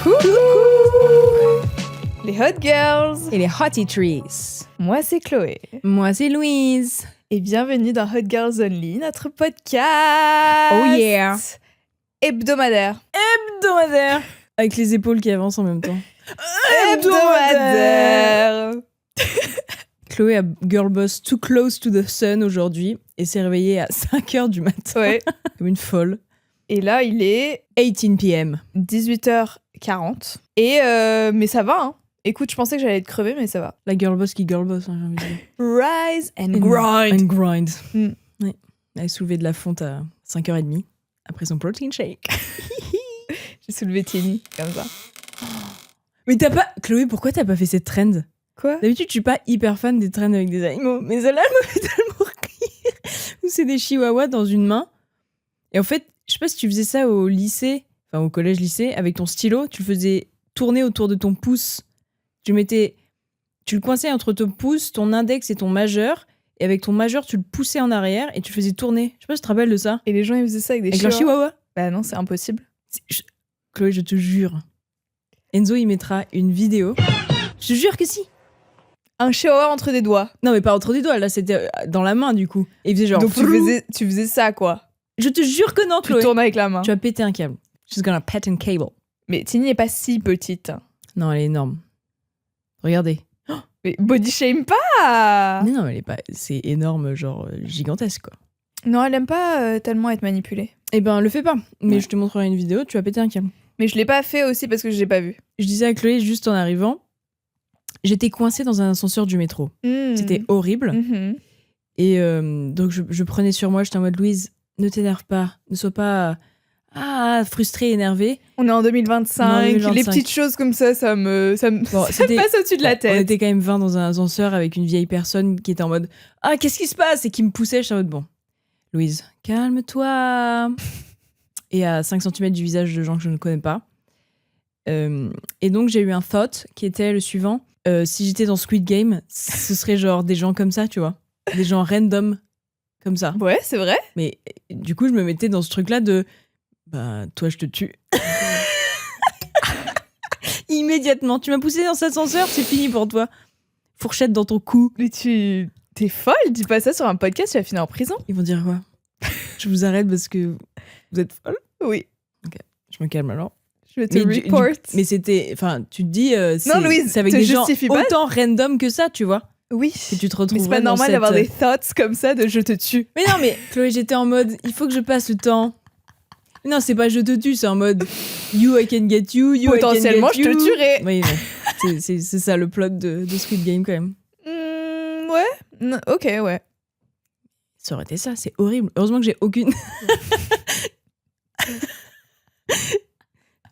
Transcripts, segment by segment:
Coucou les Hot Girls et les Hottie Trees. Moi c'est Chloé. Moi c'est Louise. Et bienvenue dans Hot Girls Only, notre podcast Oh yeah. hebdomadaire. Hebdomadaire. Avec les épaules qui avancent en même temps. Hebdomadaire. Chloé a girl boss too close to the sun aujourd'hui et s'est réveillée à 5h du matin. Ouais. Comme une folle. Et là il est 18 p.m. 18h40. Et mais ça va hein. Écoute, je pensais que j'allais être crevée, mais ça va. La girl boss qui girl boss, hein, j'ai envie de dire. Rise and grind. And grind. Mm. Ouais. Elle a soulevé de la fonte à 5h30 après son protein shake. J'ai soulevé Tini, comme ça. Mais t'as pas... Chloé, pourquoi t'as pas fait cette trend ? Quoi ? D'habitude, je suis pas hyper fan des trends avec des animaux, mais celle-là, elle me fait tellement rire. Où c'est des chihuahuas dans une main. Et en fait, je sais pas si tu faisais ça au lycée, enfin au collège-lycée, avec ton stylo, tu le faisais tourner autour de ton pouce. Tu le coinçais entre ton pouce, ton index et ton majeur, et avec ton majeur, tu le poussais en arrière et tu le faisais tourner. Je sais pas si tu te rappelles de ça. Et les gens, ils faisaient ça avec des Avec leur chihuahua. Bah non, c'est impossible. Chloé, je te jure. Enzo, il mettra une vidéo. Je te jure que si. Un chihuahua entre des doigts. Non, mais pas entre des doigts, là, c'était dans la main, du coup. Et il faisait genre... Donc tu faisais ça, quoi. Je te jure que non, Tu Chloé. tournes avec la main. Tu vas péter un câble. She's gonna pet a cable. Mais Tini n'est pas si petite. Non, elle est énorme. Regardez. Mais body shame pas. Mais non, elle est pas... C'est énorme, genre gigantesque, quoi. Non, elle aime pas tellement être manipulée. Eh ben, le fais pas. Mais Ouais. je te montrerai une vidéo, tu vas péter un câble. Mais je l'ai pas fait aussi parce que je l'ai pas vu. Je disais à Chloé, juste en arrivant, j'étais coincée dans un ascenseur du métro. C'était horrible. Mhm. Et donc, je prenais sur moi, j'étais en mode, Louise, ne t'énerve pas. Ne sois pas frustrée, énervée. On est en 2025. On est en 2025. Les petites choses comme ça me Bon, ça me passe au-dessus de la On tête. était quand même 20 dans un ascenseur avec une vieille personne qui était en mode « Ah, qu'est-ce qui se passe ?» et qui me poussait. J'étais en mode « Bon, Louise, calme-toi !» Et à 5 cm du visage de gens que je ne connais pas. Et donc, j'ai eu un thought qui était le suivant. Si j'étais dans Squid Game, ce serait genre des gens comme ça, tu vois. Des gens random comme ça. Ouais, c'est vrai. Mais du coup, je me mettais dans ce truc-là de « Bah, toi, je te tue. » Immédiatement. Tu m'as poussé dans cet ascenseur, c'est fini pour toi. Fourchette dans ton cou. Mais t'es folle, dis pas ça sur un podcast, tu vas finir en prison. Ils vont dire quoi ? Je vous arrête parce que vous êtes folle. Oui. Je me calme alors. Je vais te report. Mais c'était... Enfin, tu te dis... Non, Louise, c'est avec te des gens justifie pas. autant random que ça, tu vois. Oui. Que tu te retrouves Mais c'est pas normal d'avoir des thoughts comme ça de je te tue. Mais non, mais Chloé, j'étais en mode... Il faut que je passe le temps. Non, c'est pas je te tue, c'est en mode... You, I can get you. You, Potentiellement, I can get je you. te tuerai. Oui, mais c'est ça le plot de Squid Game quand même. Ouais. Non, ok, ouais. Ça aurait été ça, c'est horrible. Heureusement que j'ai aucune...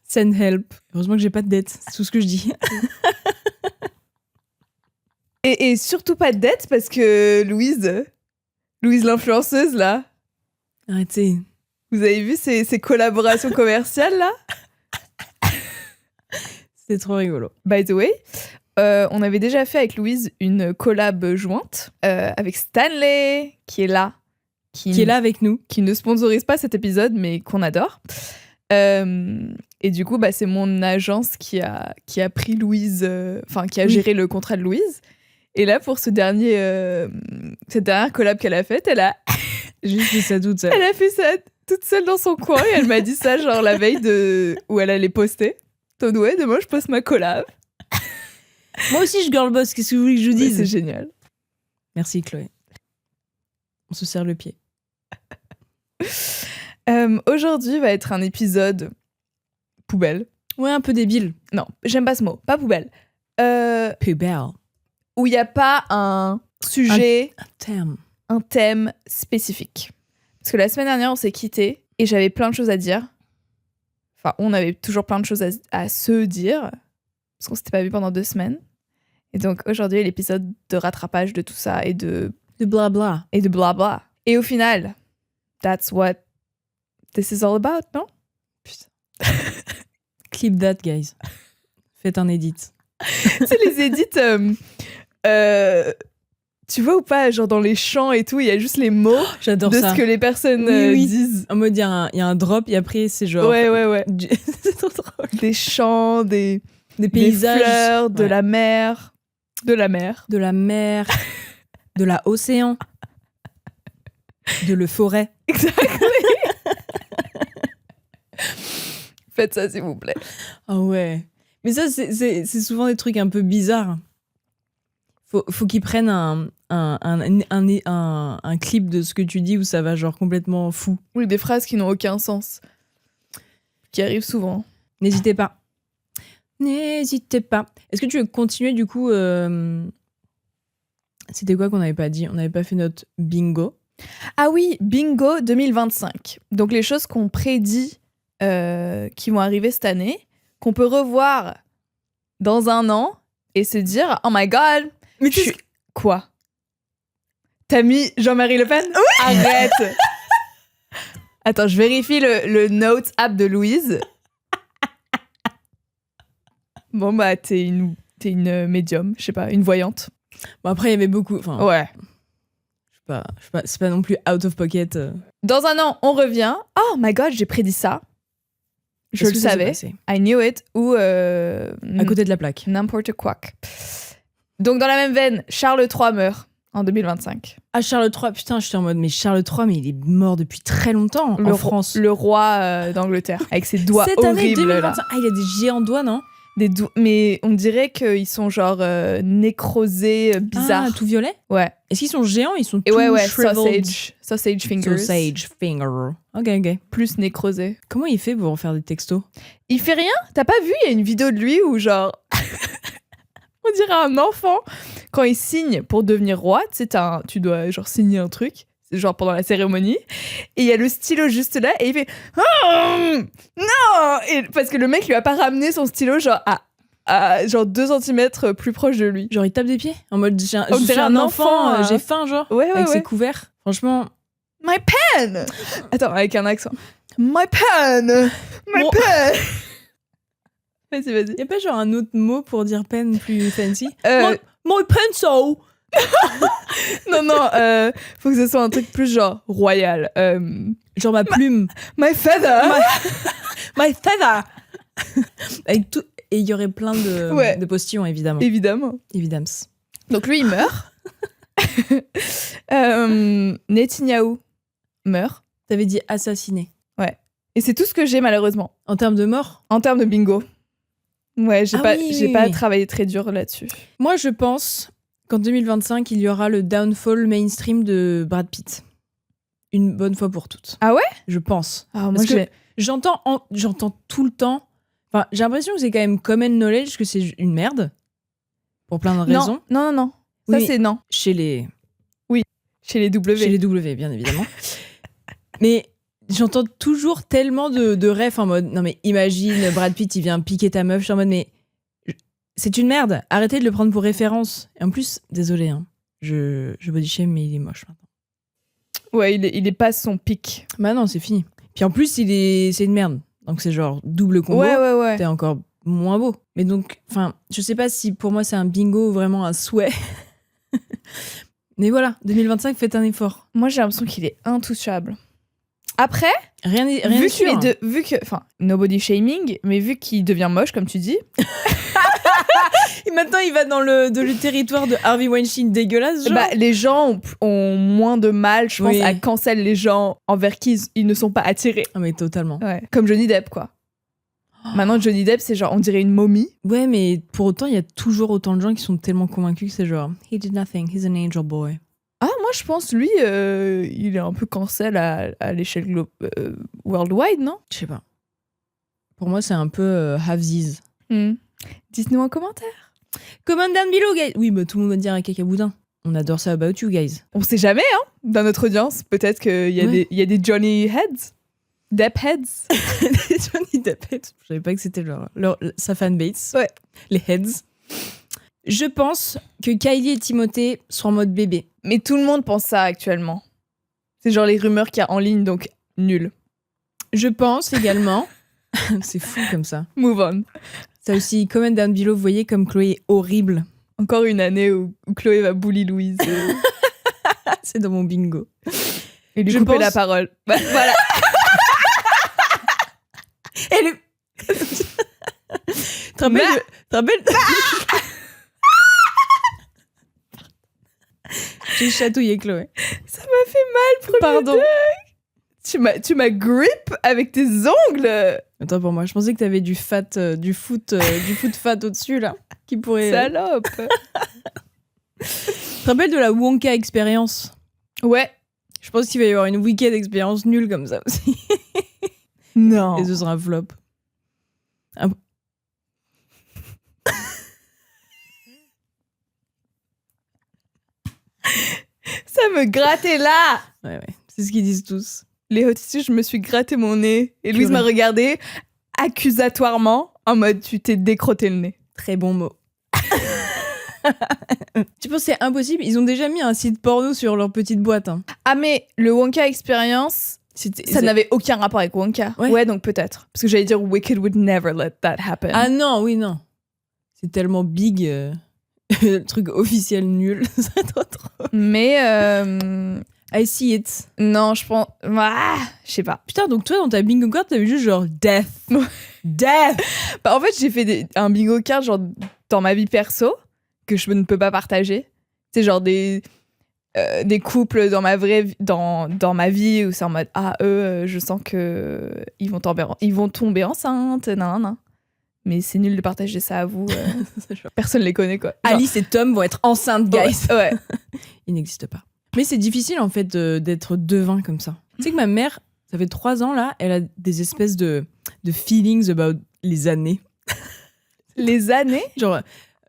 Send help. Heureusement que j'ai pas de dette, c'est tout ce que je dis. Et surtout pas de dette parce que Louise l'influenceuse là, Arrêtez. vous avez vu ces collaborations commerciales là? C'est trop rigolo. By the way, on avait déjà fait avec Louise une collab jointe avec Stanley qui est là. Qui est là avec nous. Qui ne sponsorise pas cet épisode mais qu'on adore. Et du coup, bah, c'est mon agence qui a pris Louise, qui a géré le contrat de Louise. Et là, pour cette dernière collab qu'elle a faite, elle a Juste fait ça toute seule. Elle a fait ça toute seule dans son coin et elle m'a dit ça genre la veille où elle allait poster. Donc ouais, demain je poste ma collab. Moi aussi je girl boss, qu'est-ce que vous voulez que je vous Ouais, dise ? c'est génial. Merci Chloé. On se serre le pied. Aujourd'hui va être un épisode poubelle. Ouais, un peu débile. Non, j'aime pas ce mot, pas poubelle. Poubelle. Où il n'y a pas un sujet, Un un thème spécifique. Parce que la semaine dernière, on s'est quittés et j'avais plein de choses à dire. Enfin, on avait toujours plein de choses à se dire. Parce qu'on s'était pas vu pendant 2 semaines. Et donc, aujourd'hui, l'épisode de rattrapage de tout ça et de blabla. Et de blabla. Et au final, that's what this is all about, non? Putain. Clip that, guys. Faites un edit. C'est les edits Tu vois ou pas, genre dans les chants et tout, il y a juste les mots J'adore de ça. ce que les personnes Oui. disent. En mode, il y a un drop et après, c'est genre. Ouais. C'est trop drôle. Des chants, des paysages. des fleurs, de Ouais. la mer. De la mer. De la mer, de l'océan, de le forêt. Faites ça, s'il vous plaît. Ah ouais. Mais ça, c'est souvent des trucs un peu bizarres. Faut qu'ils prennent un clip de ce que tu dis où ça va genre complètement fou. Oui, des phrases qui n'ont aucun sens. Qui arrivent souvent. N'hésitez pas. N'hésitez pas. Est-ce que tu veux continuer du coup C'était quoi qu'on n'avait pas dit? On n'avait pas fait notre bingo. Ah oui, bingo 2025. Donc les choses qu'on prédit qui vont arriver cette année, qu'on peut revoir dans un an et se dire « Oh my God !» Mais Quoi? T'as mis Jean-Marie Le Pen? Oui. Arrête. Attends, je vérifie le Notes app de Louise. Bon bah, t'es une médium, je sais pas, une voyante. Bon, après, il y avait beaucoup. Enfin, Ouais. je sais pas, c'est pas non plus out of pocket. Dans un an, on revient. Oh my God, j'ai prédit ça. Je Est-ce le que ça s'est savais. passé I knew it. Ou à côté de la plaque. n'importe quoi. Donc dans la même veine, Charles III meurt en 2025. Ah, Charles III, putain, j'étais en mode, mais Charles III, mais il est mort depuis très longtemps en France. Le roi d'Angleterre, avec ses doigts Cette horribles. année 2025. Là. Ah, il a des géants doigts, non? Mais on dirait qu'ils sont genre nécrosés, bizarres. Ah, tout violet? Ouais. Est-ce qu'ils sont géants? Ils sont Et tout ouais, shriveled. sausage fingers. Sausage finger. Ok. Plus nécrosés. Comment il fait pour faire des textos? Il fait rien? T'as pas vu? Il y a une vidéo de lui où genre... on dirait un enfant. Quand il signe pour devenir roi, tu sais, tu dois genre signer un truc. C'est genre pendant la cérémonie. Et il y a le stylo juste là et il fait oh, non et parce que le mec lui a pas ramené son stylo genre à genre 2 cm plus proche de lui. Genre, il tape des pieds? En mode, je suis dirait un un enfant, enfant, j'ai faim, genre, Ouais, avec ses ouais. couverts. Franchement, My pen! Attends, avec un accent. My pen! My Bon. pen! Vas-y. y a pas genre un autre mot pour dire pen plus fancy? Euh, My pencil! non, faut que ce soit un truc plus genre royal. Genre ma plume. My feather! My feather! Avec tout... Et il y aurait plein de postillons, évidemment. Évidemment. Évidemment. Donc lui, il meurt. Netanyahu meurt. T'avais dit assassiné. Et c'est tout ce que j'ai malheureusement. En termes de mort? En termes de bingo. Ouais, j'ai Ah pas oui. travaillé très dur là-dessus. Moi, je pense qu'en 2025, il y aura le downfall mainstream de Brad Pitt. Une bonne fois pour toutes. Ah ouais? Je pense. Ah, moi, Parce que j'entends tout le temps... Enfin, j'ai l'impression que c'est quand même common knowledge que c'est une merde. Pour plein de raisons. Non. Ça, Oui. c'est non. Chez les Chez les W. Chez les W, bien évidemment. Mais j'entends toujours tellement de refs en mode non mais imagine Brad Pitt il vient piquer ta meuf, je suis en mode mais c'est une merde, arrêtez de le prendre pour référence. Et en plus, désolé hein, je body shame mais il est moche maintenant. Ouais, il est pas son pic. Bah non, c'est fini. Puis en plus, c'est une merde. Donc c'est genre double combo. Ouais. T'es encore moins beau. Mais donc, enfin, je sais pas si pour moi c'est un bingo ou vraiment un souhait. Mais voilà, 2025, faites un effort. Moi, j'ai l'impression qu'il est intouchable. Après, Rien vu n'est sûr. enfin, nobody shaming, mais vu qu'il devient moche, comme tu dis, Et maintenant, il va dans le territoire de Harvey Weinstein dégueulasse, genre. bah, les gens ont moins de mal, je pense, Oui. à cancel les gens envers qui ils ne sont pas attirés. Ah mais totalement. Ouais. Comme Johnny Depp, quoi. Maintenant, Johnny Depp, c'est genre, on dirait une momie. Ouais, mais pour autant, il y a toujours autant de gens qui sont tellement convaincus que c'est genre he did nothing, he's an angel boy. Ah, moi, je pense, lui, il est un peu cancel à l'échelle worldwide, non? Je sais pas. Pour moi, c'est un peu halvesies. Dites-nous en commentaire. Comment down below, guys. Oui, bah tout le monde va dire un cacaboudin. On adore ça about you, guys. On sait jamais, hein, dans notre audience. Peut-être qu'il y a Ouais. il y a des Johnny Heads. Depp Heads. Johnny Depp. Je savais pas que c'était sa fanbase. Ouais. Les heads. Je pense que Kylie et Timothée sont en mode bébé. Mais tout le monde pense ça actuellement. C'est genre les rumeurs qu'il y a en ligne, donc nul. Je pense également... c'est fou comme ça. Move on. Ça aussi, comment down below, vous voyez comme Chloé est horrible. Encore une année où Chloé va bully Louise C'est dans mon bingo. et lui Je couper pense- la parole. Bah, voilà. Et le... Tu te rappelles J'ai chatouillé Chloé. Ça m'a fait mal, premier Pardon. deuil. Tu m'as grip avec tes ongles. Attends, pour moi, je pensais que t'avais du foot fat au-dessus, là, qui pourrait... Salope. Tu te rappelles de la Wonka expérience? Ouais. Je pense qu'il va y avoir une week-end expérience nulle comme ça aussi. Non. Et ce sera un flop. Ça me grattait là. Ouais. C'est ce qu'ils disent tous. Les hot tissues, je me suis gratté mon nez. Et Louise Purée. m'a regardé accusatoirement en mode tu t'es décrotté le nez. Très bon mot. Tu penses que c'est impossible? Ils ont déjà mis un site porno sur leur petite boîte. Hein. Ah mais le Wonka Experience, ça n'avait aucun rapport avec Wonka. Ouais. Ouais, donc peut-être. Parce que j'allais dire Wicked would never let that happen. Ah non, oui, non. C'est tellement big. Le truc officiel nul. C'est trop trop. Mais I see it. non, je pense... Ah, je sais pas. Putain, donc toi, dans ta bingo card, t'avais juste genre death. Death. Bah, en fait, j'ai fait un bingo card genre dans ma vie perso que je ne peux pas partager. C'est genre des couples dans ma vraie dans ma vie où c'est en mode je sens que ils vont tomber enceintes, nan. Mais c'est nul de partager ça à vous. Personne les connaît quoi. Genre, Alice et Tom vont être enceintes, guys. ouais. Il n'existe pas. Mais c'est difficile en fait d'être devin comme ça. Tu sais que ma mère, ça fait 3 ans là, elle a des espèces de feelings about les années. Les années.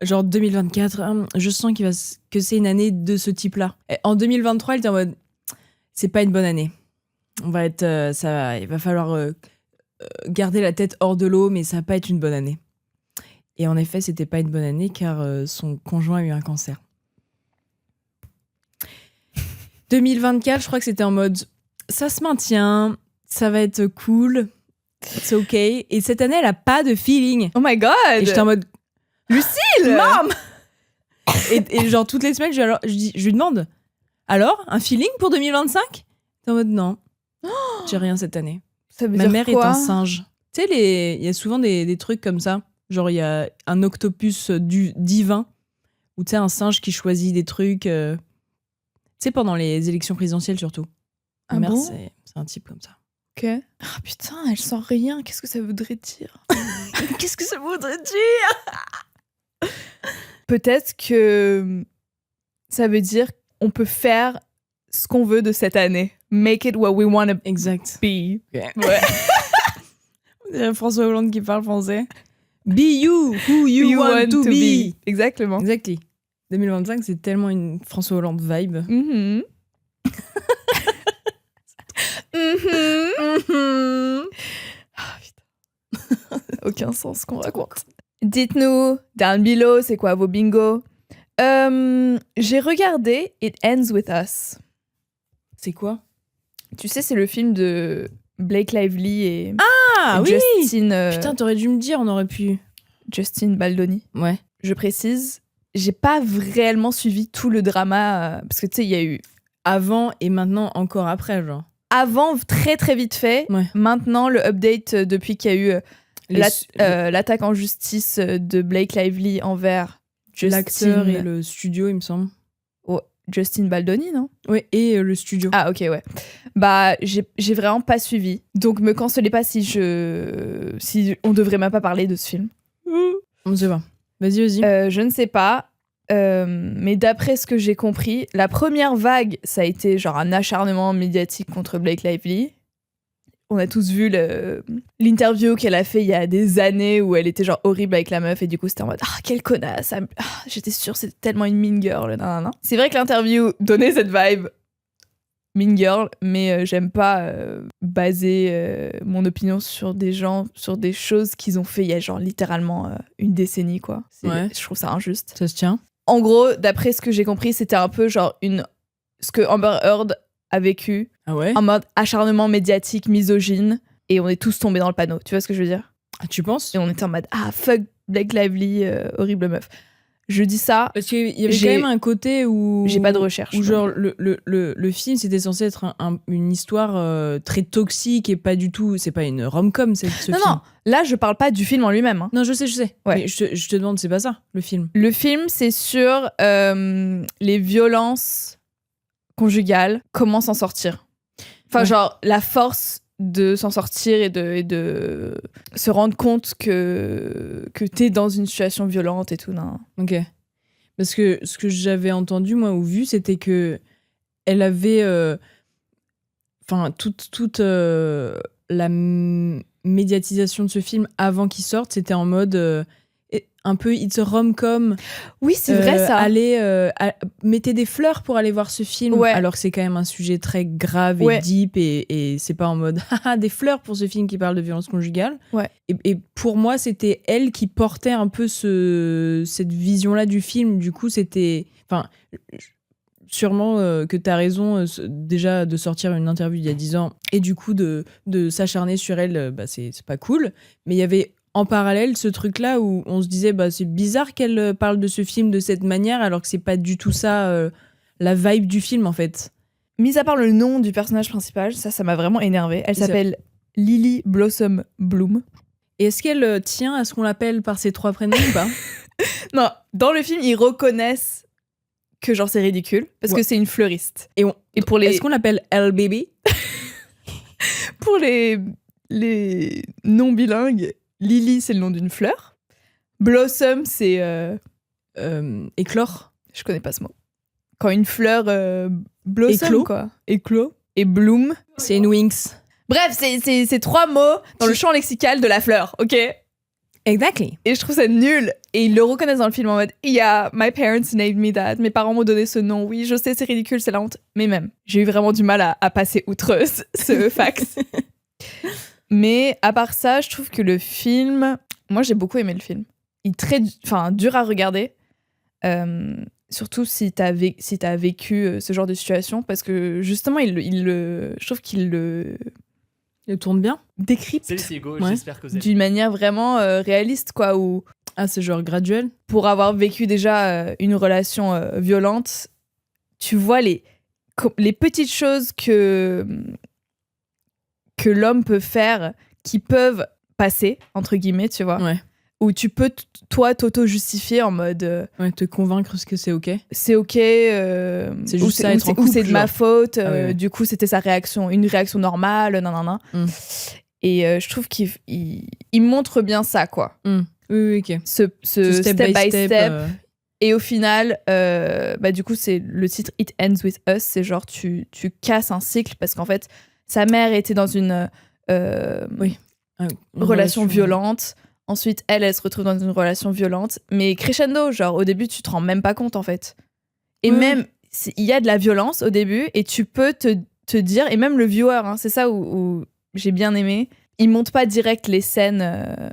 Genre 2024, je sens que c'est une année de ce type-là. Et en 2023, elle était en mode, c'est pas une bonne année. Il va falloir garder la tête hors de l'eau, mais ça va pas être une bonne année. Et en effet, c'était pas une bonne année car son conjoint a eu un cancer. 2024, je crois que c'était en mode, ça se maintient, ça va être cool, c'est ok. Et cette année, elle a pas de feeling. Oh my god. Et j'étais en mode, Lucille. Mam. Et genre toutes les semaines, je lui demande, alors, un feeling pour 2025? T'es en mode non, j'ai rien cette année. Ça veut Ma dire mère quoi? est un singe. Tu sais, il y a souvent des trucs comme ça. Genre, il y a un octopus divin, ou tu sais, un singe qui choisit des trucs. Tu sais, pendant les élections présidentielles surtout. Ma Ah mère, bon c'est un type comme ça. Ok. Ah putain, elle sent rien. Qu'est-ce que ça voudrait dire? Qu'est-ce que ça voudrait dire? Peut-être que ça veut dire qu'on peut faire ce qu'on veut de cette année. Make it what we want to Exact. be. Ouais. Ouais. François Hollande qui parle français. Be you, who you want to be. Exactement. Exactly. 2025, c'est tellement une François Hollande vibe. Mhm. Mhm. Ah, putain. Aucun sens qu'on raconte. Dites-nous, down below, c'est quoi vos bingos? J'ai regardé It Ends With Us. C'est quoi? Tu sais, c'est le film de Blake Lively et Ah oui. Justin, Putain, t'aurais dû me dire, on aurait pu. Justin Baldoni. Ouais. Je précise, j'ai pas réellement suivi tout le drama parce que tu sais, il y a eu Avant et maintenant encore après, genre. avant très très vite fait. Ouais. Maintenant, le update depuis qu'il y a eu Les- l'attaque en justice de Blake Lively envers L'acteur et le studio, il me semble. Justin Baldoni, non? Ouais, et le studio. Ah ok, ouais. Bah j'ai vraiment pas suivi. Donc me cancelez pas si on devrait même pas parler de ce film. On ne sait pas. Vas-y. Je ne sais pas. Mais d'après ce que j'ai compris, la première vague, ça a été genre un acharnement médiatique contre Blake Lively. On a tous vu l'interview qu'elle a fait il y a des années où elle était genre horrible avec la meuf et du coup c'était en mode quelle connasse, j'étais sûre c'était tellement une mean girl. Nan. C'est vrai que l'interview donnait cette vibe mean girl, mais j'aime pas baser mon opinion sur des gens, sur des choses qu'ils ont fait il y a genre littéralement une décennie quoi. Ouais. Je trouve ça injuste. Ça se tient. En gros, d'après ce que j'ai compris, c'était un peu genre ce que Amber Heard a vécu Ah ouais? en mode acharnement médiatique, misogyne, et on est tous tombés dans le panneau. Tu vois ce que je veux dire? Tu penses? Et on était en mode fuck Blake Lively, horrible meuf. Je dis ça, Parce qu'il y avait quand même un côté où... j'ai pas de recherche. Où genre le film, c'était censé être une histoire très toxique et pas du tout... C'est pas une rom-com, ce film. Non, là, je parle pas du film en lui-même. Hein. Non, je sais. Ouais. Mais je te demande, c'est pas ça, le film. Le film, c'est sur les violences conjugales, comment s'en sortir. Enfin, genre, la force de s'en sortir et de se rendre compte que t'es dans une situation violente et tout. Non. Ok. Parce que ce que j'avais entendu, moi, ou vu, c'était que elle avait... Enfin, toute la médiatisation de ce film avant qu'il sorte, c'était en mode... un peu it's a rom-com. Oui, c'est vrai ça. Mettez des fleurs pour aller voir ce film, alors que c'est quand même un sujet très grave et deep et c'est pas en mode des fleurs pour ce film qui parle de violence conjugale. Ouais. Et pour moi, c'était elle qui portait un peu cette vision-là du film. Du coup, c'était... Enfin, sûrement que t'as raison déjà de sortir une interview il y a 10 ans et du coup de s'acharner sur elle, c'est pas cool. Mais il y avait en parallèle ce truc-là où on se disait c'est bizarre qu'elle parle de ce film de cette manière alors que c'est pas du tout ça la vibe du film en fait. Mis à part le nom du personnage principal, ça m'a vraiment énervée. Elle s'appelle Lily Blossom Bloom. Et est-ce qu'elle tient à ce qu'on l'appelle par ses 3 prénoms ou pas? Non, dans le film, ils reconnaissent que genre c'est ridicule parce que c'est une fleuriste. Et pour les... Est-ce qu'on l'appelle Elle Baby? Pour les non bilingues, Lily c'est le nom d'une fleur. Blossom c'est éclore. Je connais pas ce mot. Quand une fleur blossom éclos. Quoi. Éclos. Et bloom c'est une wings. Bref, c'est 3 mots dans le champ lexical de la fleur, ok? Exactly. Et je trouve ça nul. Et ils le reconnaissent dans le film en mode yeah, my parents named me that. Mes parents m'ont donné ce nom. Oui, je sais, c'est ridicule, c'est la honte. Mais même, j'ai eu vraiment du mal à passer outre ce fact. Mais à part ça, je trouve que le film... Moi, j'ai beaucoup aimé le film. Il est très dur à regarder. Surtout si t'as vécu ce genre de situation. Parce que justement, je trouve qu'il le tourne bien. Décrypte. C'est Hugo, j'espère que vous êtes... D'une manière vraiment réaliste, quoi. Où, c'est genre graduel. Pour avoir vécu déjà une relation violente, tu vois les petites choses que l'homme peut faire qui peuvent passer, entre guillemets, tu vois. Ouais. Où tu peux, toi, t'auto-justifier en mode... te convaincre que c'est OK. C'est OK. C'est juste ça, être en ou couple, c'est de ma faute. ouais. Du coup, c'était sa réaction, une réaction normale, nanana. Et je trouve qu'il montre bien ça, quoi. Oui, OK. Ce step by step. Et au final, du coup, c'est le titre It Ends With Us. C'est genre, tu casses un cycle parce qu'en fait, sa mère était dans une relation violente. Ensuite, elle se retrouve dans une relation violente. Mais crescendo, genre, au début, tu te rends même pas compte, en fait. Et même, il y a de la violence au début et tu peux te dire, et même le viewer, hein, c'est ça où j'ai bien aimé, il monte pas direct les scènes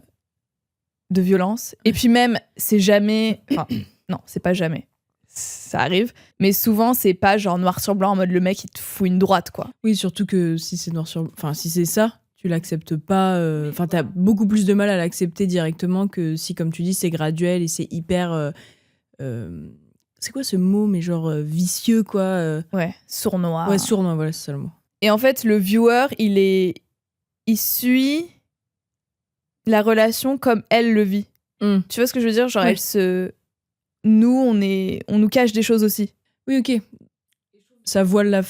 de violence. Et puis même, c'est jamais... Enfin, non, c'est pas jamais. Ça arrive. Mais souvent, c'est pas genre noir sur blanc en mode le mec, il te fout une droite, quoi. Oui, surtout que si c'est noir sur... Enfin, si c'est ça, tu l'acceptes pas... Enfin, t'as beaucoup plus de mal à l'accepter directement que si, comme tu dis, c'est graduel et c'est hyper... c'est quoi ce mot, mais genre vicieux, quoi. Ouais, sournois. Ouais, sournois, voilà, c'est ça le mot. Et en fait, le viewer, il suit la relation comme elle le vit. Tu vois ce que je veux dire? Genre, nous, on nous cache des choses aussi. Oui, ok. Ça voile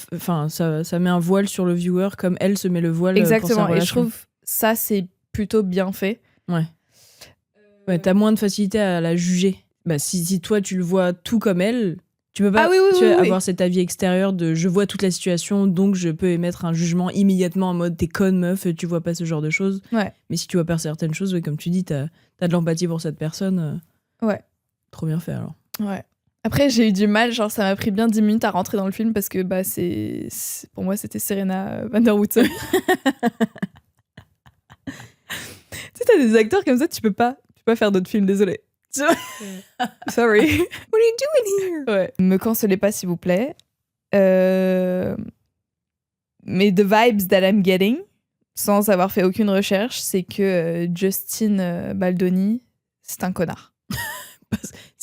ça met un voile sur le viewer comme elle se met le voile. Exactement. Pour sa relation. Et je trouve ça, c'est plutôt bien fait. Ouais, t'as moins de facilité à la juger. Si toi, tu le vois tout comme elle, tu peux pas avoir cet avis extérieur de je vois toute la situation, donc je peux émettre un jugement immédiatement en mode t'es conne meuf, tu vois pas ce genre de choses. Ouais. Mais si tu vois pas certaines choses, comme tu dis, t'as de l'empathie pour cette personne. Ouais. Trop bien fait alors. Ouais. Après, j'ai eu du mal, genre ça m'a pris bien 10 minutes à rentrer dans le film parce que pour moi, c'était Serena van der Woodsen. Tu sais, t'as des acteurs comme ça, tu peux pas faire d'autres films, désolé. Sorry. What are you doing here? Ouais. Me cancelez pas, s'il vous plaît. Mais the vibes that I'm getting, sans avoir fait aucune recherche, c'est que Justin Baldoni, c'est un connard.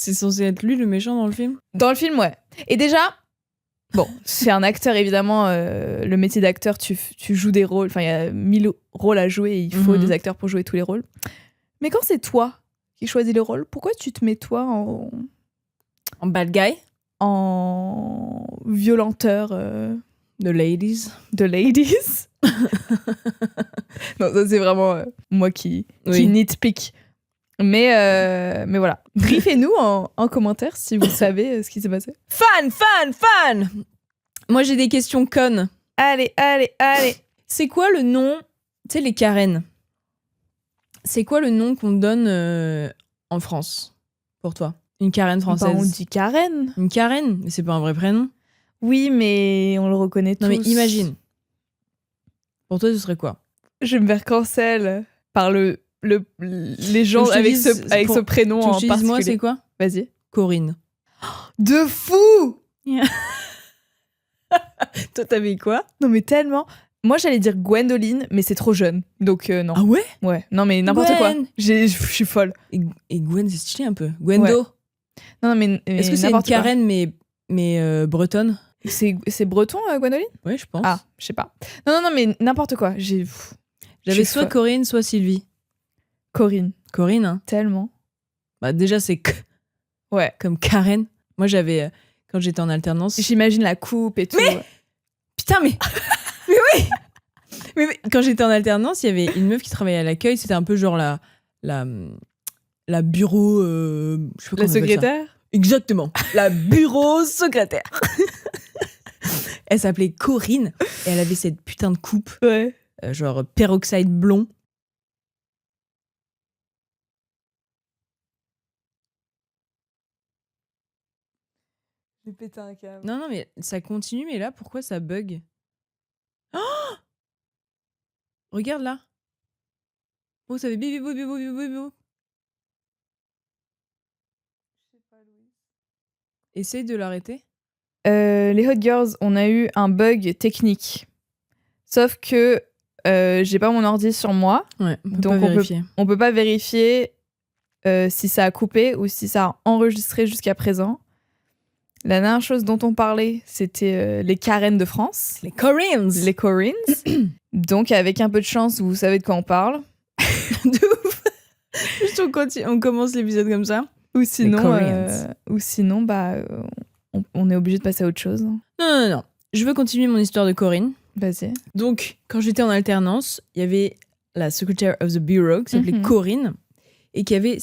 C'est censé être lui le méchant dans le film? Dans le film, ouais. Et déjà, bon, c'est un acteur, évidemment. Le métier d'acteur, tu joues des rôles. Enfin, il y a 1000 rôles à jouer et il faut des acteurs pour jouer tous les rôles. Mais quand c'est toi qui choisis le rôle, pourquoi tu te mets toi en bad guy? En violenteur de ladies? De ladies. Non, ça c'est vraiment moi qui nitpick. Mais voilà. Briefez-nous en commentaire si vous savez ce qui s'est passé. Fan! Moi j'ai des questions connes. Allez. C'est quoi le nom? Tu sais, les Karen. C'est quoi le nom qu'on donne en France pour toi? Une Karen française. On dit Karen. Une Karen? Mais c'est pas un vrai prénom. Oui, mais on le reconnaît tous. Non mais imagine. Pour toi, ce serait quoi? Je vais me faire cancel par les gens avec ce prénom en particulier. Moi, c'est quoi? Vas-y. Corinne. De fou. Toi, t'avais quoi? Non mais tellement. Moi, j'allais dire Gwendoline, mais c'est trop jeune. Donc non. Ah ouais? Ouais. Non mais n'importe quoi. Je suis folle. Et Gwen, c'est stylé un peu. Gwendo. Ouais. Non mais est-ce que c'est une Karen mais bretonne? C'est breton, Gwendoline? Ouais, je pense. Ah, je sais pas. Non, mais n'importe quoi. J'avais soit Corinne, soit Sylvie. Corinne, hein. Tellement. Bah déjà, c'est ouais. Comme Karen. Moi, j'avais... quand j'étais en alternance... J'imagine la coupe et tout. Mais putain, mais... mais oui. mais quand j'étais en alternance, il y avait une meuf qui travaillait à l'accueil. C'était un peu genre la bureau... je sais pas comment la secrétaire? Exactement. La bureau secrétaire. Elle s'appelait Corinne et elle avait cette putain de coupe. Ouais. Genre peroxyde blond. J'ai pété un câble. Non, mais ça continue, mais là, pourquoi ça bug? Oh, regarde là. Oh, ça fait bip. Essaye de l'arrêter. Les Hot Girls, on a eu un bug technique. Sauf que j'ai pas mon ordi sur moi. Ouais, donc on peut pas vérifier si ça a coupé ou si ça a enregistré jusqu'à présent. La dernière chose dont on parlait, c'était les Karen de France. Les Corins. Donc avec un peu de chance, vous savez de quoi on parle. De ouf. Juste on commence l'épisode comme ça. Ou sinon, on est obligé de passer à autre chose. Non. Je veux continuer mon histoire de Corinne. Vas-y. Donc, quand j'étais en alternance, il y avait la Secretary of the Bureau qui s'appelait Corinne et qui avait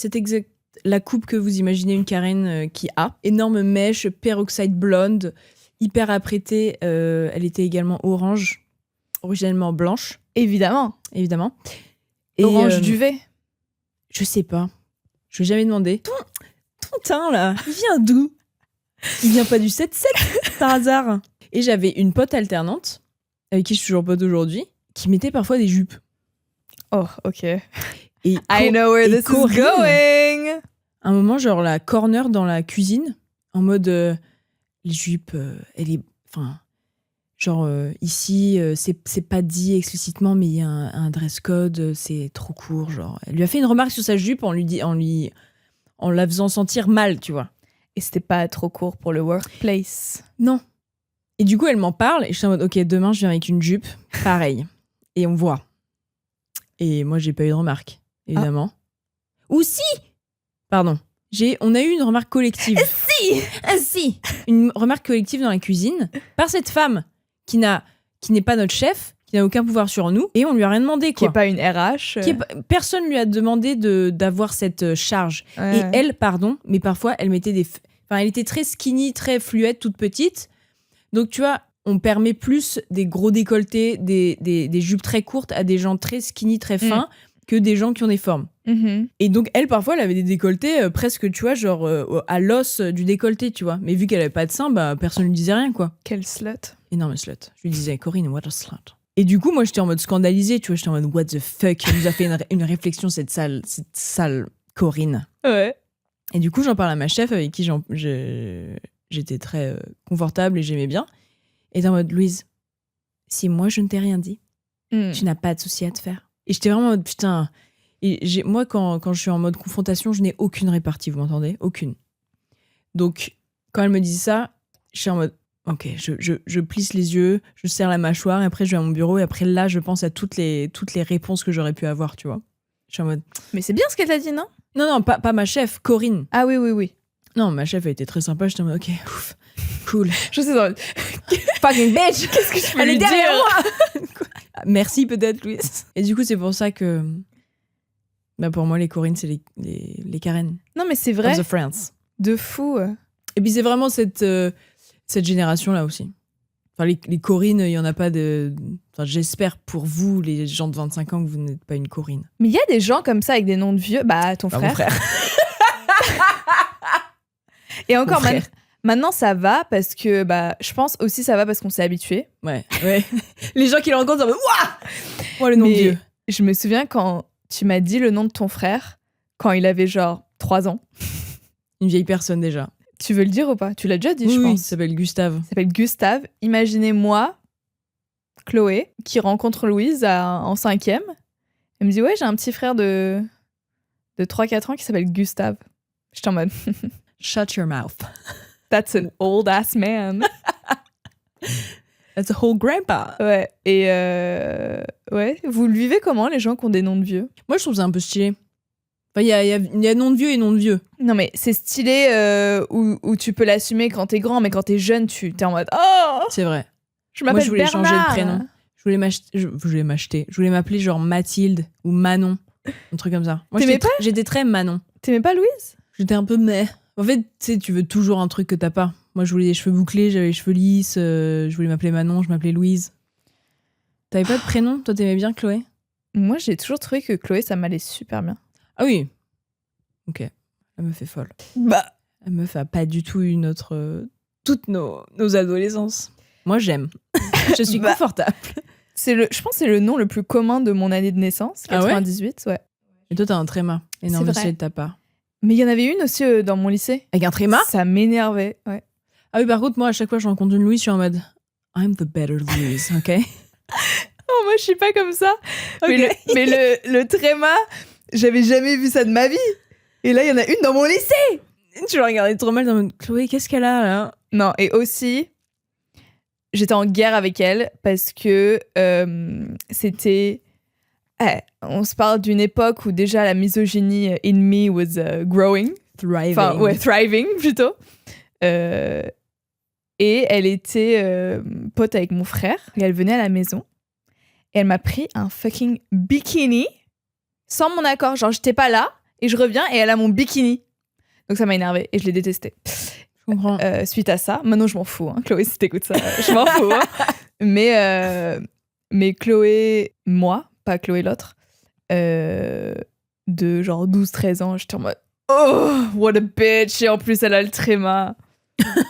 la coupe que vous imaginez une Karen qui a. Énorme mèche, peroxyde blonde, hyper apprêtée. Elle était également orange, originellement blanche. Évidemment. Et, orange duvet? Je sais pas. Je vais jamais demander. Ton teint, là, il vient d'où? Il vient pas du 7-7 par hasard? Et j'avais une pote alternante, avec qui je suis toujours pote aujourd'hui, qui mettait parfois des jupes. Oh, ok. Et I know where this is going. Un moment, genre la corner dans la cuisine, en mode les jupes, elle est, enfin, genre ici, c'est pas dit explicitement, mais il y a un dress code, c'est trop court, genre. Elle lui a fait une remarque sur sa jupe en la faisant sentir mal, tu vois. Et c'était pas trop court pour le workplace. Non. Et du coup, elle m'en parle et je suis en mode, ok, demain, je viens avec une jupe, pareil. Et on voit. Et moi, j'ai pas eu de remarque, évidemment. Ou si! Pardon. On a eu une remarque collective. Si! Une remarque collective dans la cuisine par cette femme qui n'est pas notre chef, qui n'a aucun pouvoir sur nous, et on lui a rien demandé, quoi. Qui est pas une RH. Personne lui a demandé d'avoir cette charge. Ouais. Et elle, mais parfois, elle mettait elle était très skinny, très fluette, toute petite. Donc, tu vois, on permet plus des gros décolletés, des jupes très courtes à des gens très skinny, très fins, que des gens qui ont des formes. Et donc, elle, parfois, elle avait des décolletés presque, tu vois, genre à l'os du décolleté, tu vois. Mais vu qu'elle avait pas de sein, bah, personne lui disait rien, quoi. Quelle slut. Énorme slut. Je lui disais, Corinne, what a slut. Et du coup, moi, j'étais en mode scandalisée, tu vois. J'étais en mode, what the fuck. Elle nous a fait une réflexion, cette sale Corinne. Ouais. Et du coup, j'en parle à ma chef avec qui j'étais très confortable et j'aimais bien. Et en mode, Louise, si moi, je ne t'ai rien dit, tu n'as pas de souci à te faire. Et j'étais vraiment en mode, putain... Et moi, quand je suis en mode confrontation, je n'ai aucune répartie, vous m'entendez? Aucune. Donc, quand elle me dit ça, je suis en mode, ok, je plisse les yeux, je serre la mâchoire, et après je vais à mon bureau, et après là, je pense à toutes les réponses que j'aurais pu avoir, tu vois. Je suis en mode... Mais c'est bien ce qu'elle t'a dit, non? Non, pas ma chef, Corinne. Ah oui. Non, ma chef a été très sympa, j'étais en mode, ok, ouf, cool. Je sais dans... Fucking bitch. Qu'est-ce que je peux Elle lui est derrière dire? moi. Merci peut-être, Louise. Et du coup, c'est pour ça que... Bah pour moi, les Corinne, c'est les Karen. Non, mais c'est vrai. Of the Friends. De fou. Et puis c'est vraiment cette génération-là aussi. Enfin, les Corinne, il y en a pas de... Enfin, j'espère pour vous, les gens de 25 ans, que vous n'êtes pas une Corinne. Mais il y a des gens comme ça avec des noms de vieux. Bah, ton frère. Mon frère. Et encore, Mon frère. maintenant, ça va parce que... Bah, je pense aussi ça va parce qu'on s'est habitué. Ouais. Les gens qui le rencontrent, ils sont en mode, ouah, le nom de Mais vieux. je me souviens quand tu m'as dit le nom de ton frère, quand il avait genre 3 ans. Une vieille personne déjà. Tu veux le dire ou pas? Tu l'as déjà dit, Oui, je oui, pense. il s'appelle Gustave. Il s'appelle Gustave. Imaginez-moi, Chloé, qui rencontre Louise en 5e. Elle me dit, ouais, j'ai un petit frère de 3-4 ans qui s'appelle Gustave. J'étais en mode, Shut your mouth. that's an old ass man. That's a whole grandpa. Ouais. Et ouais, vous le vivez comment, les gens qui ont des noms de vieux? Moi, je trouve ça un peu stylé. Enfin, il y a nom de vieux et nom de vieux. Non, mais c'est stylé où tu peux l'assumer quand t'es grand, mais quand t'es jeune, t'es en mode, oh, C'est vrai. je Moi, m'appelle je voulais Bernard. changer de prénom. Je voulais m'appeler genre Mathilde ou Manon. Un truc comme ça. Moi, T'aimais pas? j'étais très Manon. T'aimais pas Louise? J'étais un peu mais. En fait, tu sais, tu veux toujours un truc que t'as pas. Moi, je voulais des cheveux bouclés, j'avais les cheveux lisses, je voulais m'appeler Manon, je m'appelais Louise. T'avais pas de prénom? Toi, t'aimais bien Chloé? Moi, j'ai toujours trouvé que Chloé, ça m'allait super bien. Ah oui. Ok. Elle me fait folle. Bah, Elle me fait pas du tout toutes nos adolescences. Moi, j'aime. Je suis Bah. confortable. je pense que c'est le nom le plus commun de mon année de naissance, Ah ouais 98, ouais. Et toi, t'as un tréma. Énorme C'est vrai. stylé de ta part. Mais il y en avait une aussi dans mon lycée. Avec un tréma? Ça m'énervait, ouais. Ah oui, par contre, moi, à chaque fois que je rencontre une Louise, je suis en mode I'm the better Louise, ok? Oh, moi, je suis pas comme ça. Ok. Mais le tréma, j'avais jamais vu ça de ma vie. Et là, il y en a une dans mon lycée. Tu la regardais trop mal dans le mode Chloé, qu'est-ce qu'elle a là? Non, et aussi, j'étais en guerre avec elle parce que c'était... on se parle d'une époque où déjà la misogynie in me was growing. Thriving. Enfin, ouais, thriving plutôt. Et elle était pote avec mon frère. Et elle venait à la maison. Et elle m'a pris un fucking bikini sans mon accord. Genre, j'étais pas là. Et je reviens et elle a mon bikini. Donc ça m'a énervée et je l'ai détesté. Je comprends. Suite à ça, maintenant je m'en fous. Hein. Chloé, si t'écoutes ça, je m'en fous. Hein. Mais Chloé, moi, pas Chloé l'autre, de genre 12-13 ans, j'étais en mode oh, what a bitch. Et en plus, elle a le tréma.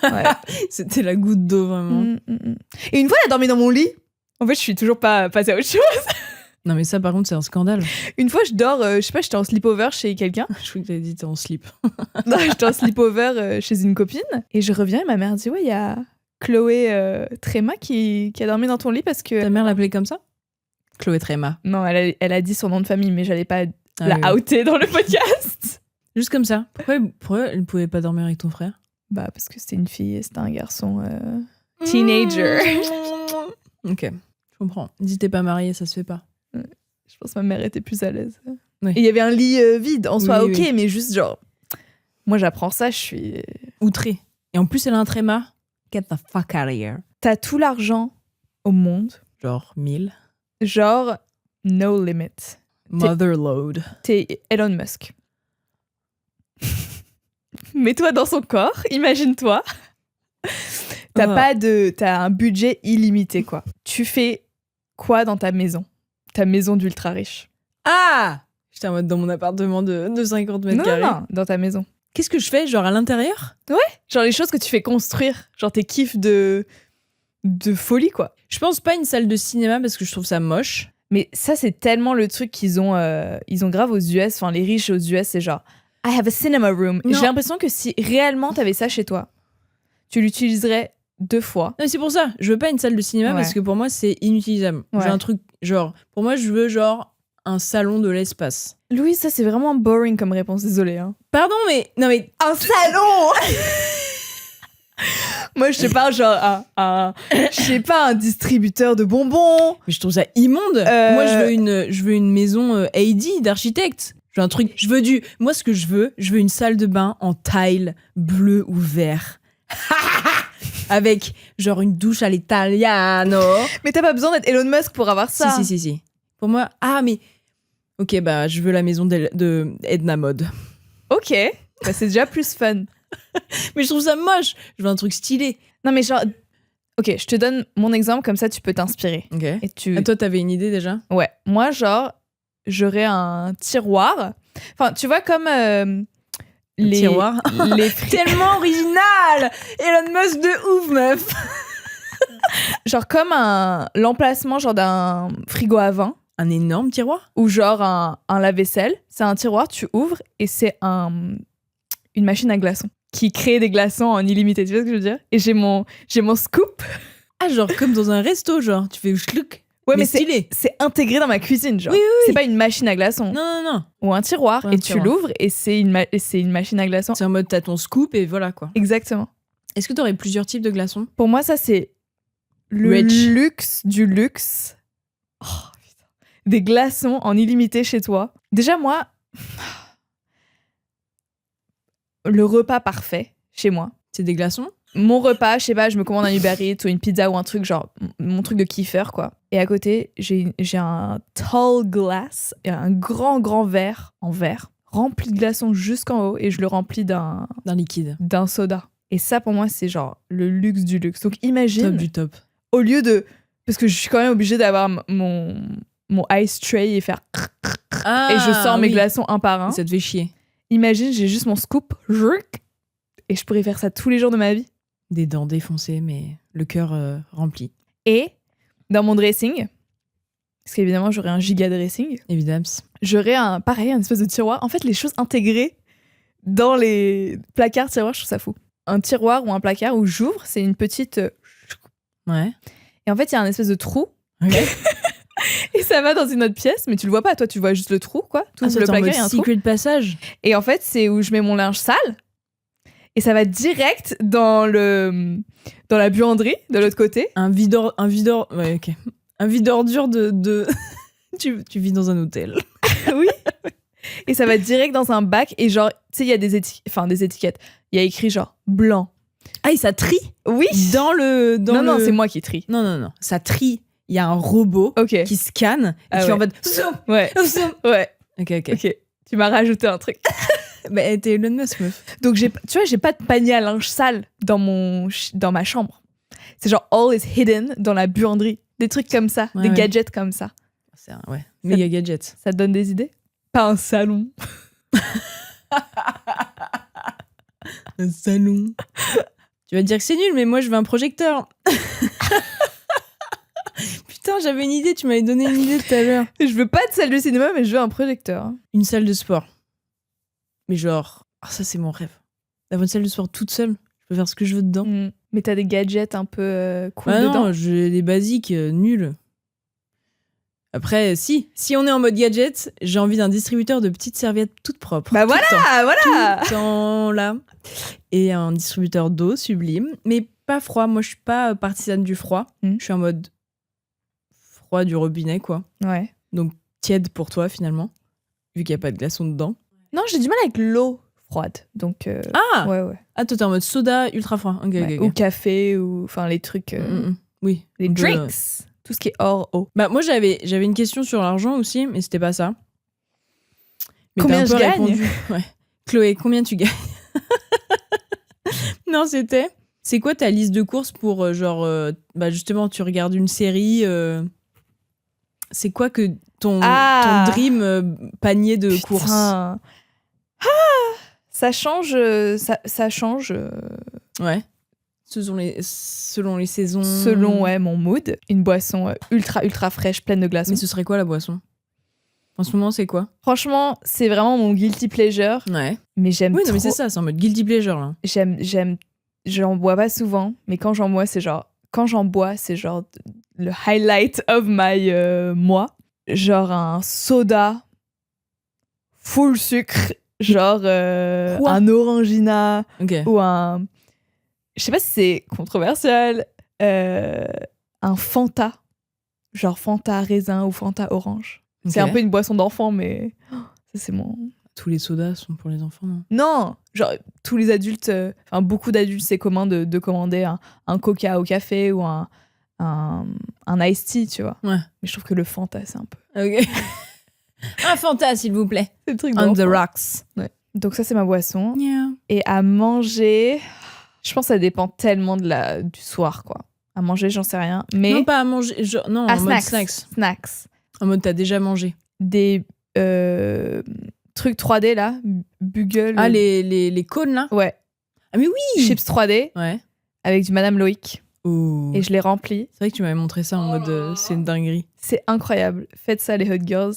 Ouais. C'était la goutte d'eau, vraiment. Et une fois, elle a dormi dans mon lit. En fait, je suis toujours pas passée à autre chose. Non, mais ça, par contre, c'est un scandale. Une fois, je dors, je sais pas, j'étais en sleepover chez quelqu'un. Je crois que t'avais dit t'es en slip. Non, j'étais en sleepover chez une copine. Et je reviens et ma mère dit ouais, il y a Chloé Tréma qui a dormi dans ton lit parce que... Ta mère l'appelait comme ça? Chloé Tréma. Non, elle a dit son nom de famille, mais j'allais pas la oui. outer dans le podcast. Juste comme ça. Pourquoi elle ne pouvait pas dormir avec ton frère? Bah, parce que c'était une fille et c'était un garçon teenager. Ok, je comprends. Si t'es pas mariée, ça se fait pas. Je pense que ma mère était plus à l'aise. Oui. Et il y avait un lit vide en soi, Oui, ok, oui. mais juste genre... Moi, j'apprends ça, je suis... Outrée. Et en plus, elle a un tréma. Get the fuck out of here. T'as tout l'argent au monde, Genre 1000. genre no limit. Motherload. T'es Elon Musk. Mets-toi dans son corps, imagine-toi. T'as un budget illimité, quoi. Tu fais quoi dans ta maison? Ta maison d'ultra riche. Ah! J'étais en mode dans mon appartement de 50 mètres carrés. Non, dans ta maison. Qu'est-ce que je fais? Genre à l'intérieur? Genre les choses que tu fais construire. Genre tes kiffs de folie, quoi. Je pense pas une salle de cinéma parce que je trouve ça moche. Mais ça, c'est tellement le truc qu'ils ont grave aux US. Enfin, les riches aux US, c'est genre I have a cinema room. Non. J'ai l'impression que si réellement t'avais ça chez toi, tu l'utiliserais 2 fois. Non, mais c'est pour ça. Je veux pas une salle de cinéma Ouais. parce que pour moi, c'est inutilisable. Ouais. J'ai un truc, genre, pour moi, je veux genre un salon de l'espace. Louise, ça, c'est vraiment boring comme réponse. Désolée. Hein. Pardon, mais. Non, mais. Un salon Moi, je sais pas, genre, je sais pas, un distributeur de bonbons. Mais je trouve ça immonde. Moi, je veux une maison AD d'architecte. Je veux un truc. Moi, ce que je veux une salle de bain en tile bleu ou vert. Avec genre une douche à l'italiano. Mais t'as pas besoin d'être Elon Musk pour avoir ça. Si. Pour moi, mais. Ok, bah, je veux la maison de Edna Mode. Ok, bah, c'est déjà plus fun. Mais je trouve ça moche. Je veux un truc stylé. Non, mais genre. Ok, je te donne mon exemple, comme ça tu peux t'inspirer. Ok. Et Toi, t'avais une idée déjà? Ouais, moi, genre, j'aurais un tiroir. Enfin, tu vois, comme. Tiroir. Les Tellement original! Elon Musk de ouf, meuf! Genre comme l'emplacement genre d'un frigo à vin. Un énorme tiroir? Ou genre un lave-vaisselle. C'est un tiroir, tu ouvres et c'est une machine à glaçons qui crée des glaçons en illimité. Tu vois ce que je veux dire? Et j'ai mon scoop. Ah, genre comme dans un resto, genre tu fais schluck. Ouais, mais stylé. c'est intégré dans ma cuisine, genre. Oui. C'est pas une machine à glaçons. Non. Ou un tiroir. Ouais, et tu l'ouvres et c'est une machine à glaçons. C'est en mode t'as ton scoop et voilà quoi. Exactement. Est-ce que t'aurais plusieurs types de glaçons? Pour moi, ça c'est le luxe du luxe. Oh, putain. Des glaçons en illimité chez toi. Déjà, moi, le repas parfait chez moi. C'est des glaçons? Mon repas, je sais pas, je me commande un Uber Eats ou une pizza ou un truc, genre mon truc de kiffer, quoi. Et à côté, j'ai un tall glass, un grand verre en verre, rempli de glaçons jusqu'en haut et je le remplis d'un liquide. D'un soda. Et ça, pour moi, c'est genre le luxe du luxe. Donc imagine, Top du top. Au lieu de... Parce que je suis quand même obligée d'avoir mon ice tray et faire... et je sors mes glaçons un par un. Ça te fait chier. Imagine, j'ai juste mon scoop, et je pourrais faire ça tous les jours de ma vie. Des dents défoncées, mais le cœur rempli. Et dans mon dressing, parce qu'évidemment, j'aurais un giga dressing. Évidemment. J'aurais un espèce de tiroir. En fait, les choses intégrées dans les placards, tiroirs, je trouve ça fou. Un tiroir ou un placard où j'ouvre, c'est une petite... Ouais. Et en fait, il y a un espèce de trou. Okay. Et ça va dans une autre pièce, mais tu le vois pas. Toi, tu vois juste le trou, quoi. Tout le placard, il y a un trou. Secret passage. Et en fait, c'est où je mets mon linge sale. Et ça va direct dans la buanderie, de l'autre côté. Un videur... Ouais, ok. Un vide ordure de... tu vis dans un hôtel. Oui. Et ça va direct dans un bac. Et genre, tu sais, il y a des étiquettes. Il y a écrit genre blanc. Ah, et ça trie? Oui. Non, c'est moi qui trie. Non. Ça trie. Il y a un robot qui scanne et qui est en mode... Ouais. Ouais. Ok. Tu m'as rajouté un truc. Bah, t'es Elon Musk, meuf. Donc, j'ai pas de panier à linge sale dans ma chambre. C'est genre all is hidden dans la buanderie. Des trucs comme ça, des gadgets comme ça. C'est méga gadget. Ça te donne des idées? Pas un salon. Un salon. Tu vas te dire que c'est nul, mais moi je veux un projecteur. Putain, j'avais une idée, tu m'avais donné une idée tout à l'heure. Je veux pas de salle de cinéma, mais je veux un projecteur. Une salle de sport. Mais genre, ça c'est mon rêve. D'avoir une salle de sport toute seule, je peux faire ce que je veux dedans. Mais t'as des gadgets un peu cool dedans? Non, j'ai des basiques nuls. Après, si on est en mode gadget, j'ai envie d'un distributeur de petites serviettes toutes propres. Bah voilà. Tout le temps, là. Et un distributeur d'eau sublime, mais pas froid. Moi, je suis pas partisane du froid. Je suis en mode froid du robinet, quoi. Ouais. Donc, tiède pour toi, finalement, vu qu'il n'y a pas de glaçons dedans. Non, j'ai du mal avec l'eau froide. Donc, ouais. Ah, toi, t'es en mode soda ultra froid. Okay. Ou café, ou enfin les trucs... Oui. Les drinks. Tout ce qui est hors eau. Bah, moi, j'avais une question sur l'argent aussi, mais c'était pas ça. Mais combien je gagne répondu. Ouais. Chloé, combien tu gagnes? Non, c'est quoi ta liste de courses pour justement, tu regardes une série, c'est quoi que ton dream panier de courses? Ça change. Ça change. Ouais. Selon les saisons. Selon mon mood. Une boisson ultra fraîche, pleine de glaçons. Mais ce serait quoi la boisson? En ce moment, c'est quoi? Franchement, c'est vraiment mon guilty pleasure. Ouais. Mais j'aime trop. Oui, non, mais c'est ça, c'est en mode guilty pleasure, là. J'en bois pas souvent, mais quand j'en bois, c'est genre le highlight of my mois. Genre un soda full sucre, genre un Orangina ou un je sais pas si c'est controversial, un Fanta. Genre Fanta raisin ou Fanta orange. C'est Ok. un peu une boisson d'enfant, mais ça, c'est mon... Tous les sodas sont pour les enfants, non? Non, genre tous les adultes, enfin beaucoup d'adultes, c'est commun de commander un Coca au café ou un iced tea, tu vois. Ouais. Mais je trouve que le Fanta, c'est un peu... Ok. Un Fanta, s'il vous plaît. C'est le truc On the d'enfant. rocks. Donc ça, c'est ma boisson. Yeah. Et à manger, je pense que ça dépend tellement du soir, quoi. À manger, j'en sais rien. Mais Non, pas à manger. Genre, non, à en mode snacks. Snacks. En mode, t'as déjà mangé. Des trucs 3D, là. Bugle. Ah, les cônes, là? Ouais. Ah, mais oui! Chips 3D Ouais. avec du Madame Loïc. Oh. Et je l'ai rempli. C'est vrai que tu m'avais montré ça en mode c'est une dinguerie. C'est incroyable. Faites ça, les hot girls.